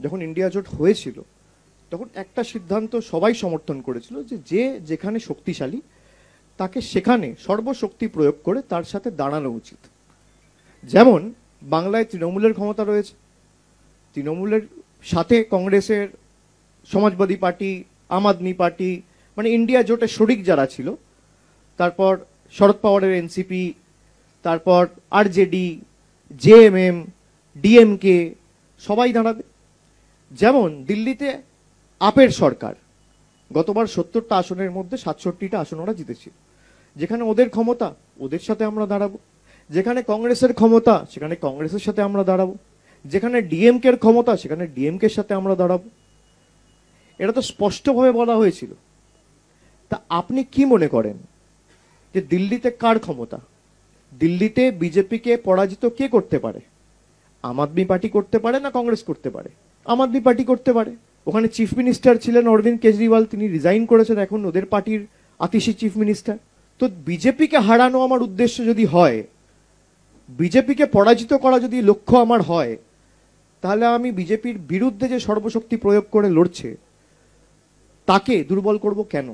যখন ইন্ডিয়া জোট হয়েছিল তখন একটা সিদ্ধান্ত সবাই সমর্থন করেছিল যে যে যেখানে শক্তিশালী তাকে সেখানে সর্বশক্তি প্রয়োগ করে তার সাথে দাঁড়ানো উচিত। যেমন বাংলায় তৃণমূলের ক্ষমতা রয়েছে, তৃণমূলের সাথে কংগ্রেসের, সমাজবাদী পার্টি, আম আদমি পার্টি, মানে ইন্ডিয়া জোটে শরিক যারা ছিল, তারপর শরদ পাওয়ারের এনসিপি, তারপর আরজেডি, জেএমএম, ডিএমকে, সবাই দাঁড়াবে। যেমন দিল্লিতে আপের সরকার গতবার 70টা আসনের মধ্যে 67টা আসন ওরা জিতেছিল। যেখানে ওদের ক্ষমতা, ওদের সাথে আমরা দাঁড়াবো। যেখানে কংগ্রেসের ক্ষমতা, সেখানে কংগ্রেসের সাথে আমরা দাঁড়াবো। যেখানে ডিএমকের ক্ষমতা, সেখানে ডিএমকের সাথে আমরা দাঁড়াবো। এটা তো স্পষ্টভাবে বলা হয়েছিল। তা আপনি কি মনে করেন যে দিল্লিতে কার ক্ষমতা? দিল্লিতে বিজেপিকে পরাজিত কে করতে পারে? আম আদমি পার্টি করতে পারে না কংগ্রেস করতে পারে? আম আদমি পার্টি করতে পারে। ওখানে চিফ মিনিস্টার ছিলেন অরবিন্দ কেজরিওয়াল, তিনি রিজাইন করেছেন, এখন ওদের পার্টির আতিশি চিফ মিনিস্টার। তো বিজেপিকে হারানো আমার উদ্দেশ্য যদি হয়, বিজেপিকে পরাজিত করা যদি লক্ষ্য আমার হয়, তাহলে আমি বিজেপির বিরুদ্ধে যে সর্বশক্তি প্রয়োগ করে লড়ছে তাকে দুর্বল করব কেন?